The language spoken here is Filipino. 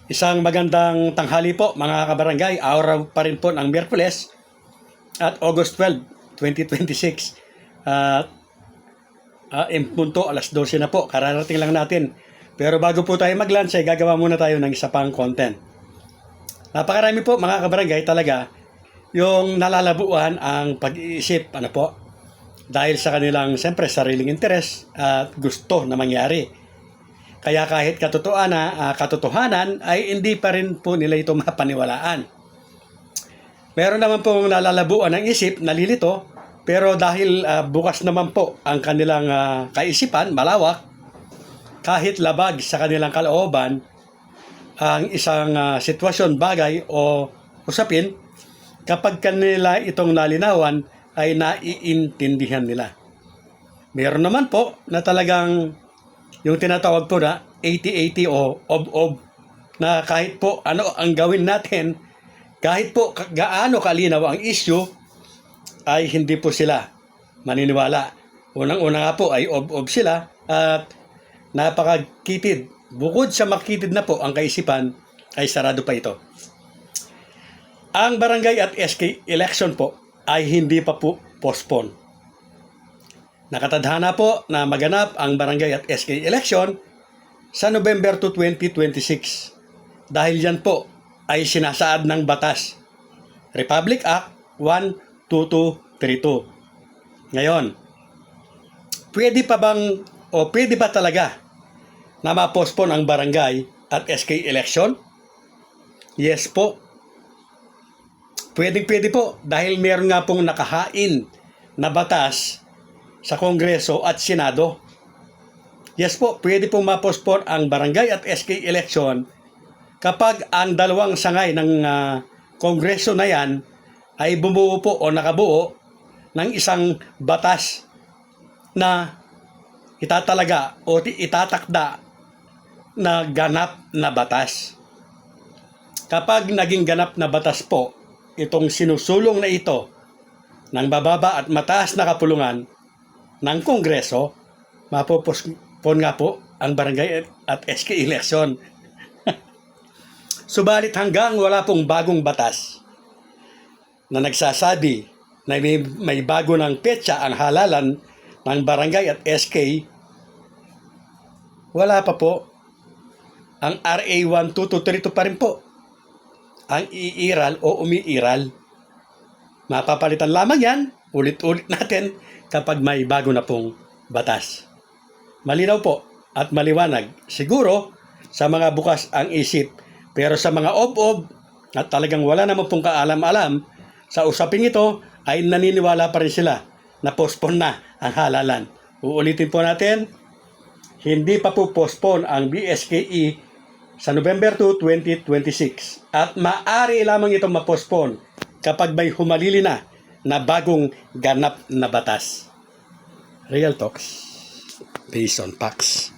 Isang magandang tanghali po mga kabarangay. Araw pa rin po ng Miyerkules at August 12, 2026. At punto alas 12 na po. Kararating lang natin. Pero bago po tayo mag-lunch ay gagawa muna tayo ng isa pang content. Napakarami po mga kabarangay talaga yung nalalabuan ang pag-iisip dahil sa kanilang siyempre sariling interes at gusto na mangyari. Kaya kahit katotohanan ay hindi pa rin po nila ito mapaniwalaan. Meron naman pong nalalabuan ng isip, nalilito, pero dahil bukas naman po ang kanilang kaisipan, malawak, kahit labag sa kanilang kalooban, ang isang sitwasyon, bagay o usapin, kapag kanila itong nalinawan, ay naiintindihan nila. Meron naman po na talagang yung tinatawag po na 80-80 o ob-ob, na kahit po ano ang gawin natin, kahit po gaano kalinaw ang issue, ay hindi po sila maniniwala. Unang-una nga po ay ob-ob sila at napakakitid. Bukod sa makitid na po ang kaisipan, ay sarado pa ito. Ang barangay at SK election po ay hindi pa po postpone. Nakatadhana po na maganap ang barangay at SK election sa November 2, 2026. Dahil yan po ay sinasaad ng batas. Republic Act 12232. Ngayon, pwede ba talaga na ma-postpone ang barangay at SK election? Yes po. Pwede po dahil meron nga pong nakahain na batas sa Kongreso at Senado. Yes po, pwede pong ma-postpone ang barangay at SK election kapag ang dalawang sangay ng Kongreso na yan ay bumuo po o nakabuo ng isang batas na itatalaga o itatakda na ganap na batas. Kapag naging ganap na batas po itong sinusulong na ito ng bababa at mataas na kapulungan ng Kongreso, mapopospon nga po ang barangay at SK election. Subalit hanggang wala pong bagong batas na nagsasabi na may bago ng petsa ang halalan ng barangay at SK, wala pa po. Ang RA 12232 pa rin po ang iiral o umiiral. Mapapalitan lamang yan, ulit-ulit natin, kapag may bago na pong batas. Malinaw po at maliwanag siguro sa mga bukas ang isip, pero sa mga ob-ob at talagang wala naman pong kaalam-alam sa usaping ito ay naniniwala pa rin sila na postpone na ang halalan. Uulitin po natin, hindi pa po postpone ang BSKE sa November 2, 2026 at maaari lamang itong ma-postpone kapag may humalili na bagong ganap na batas. Real talks based on facts.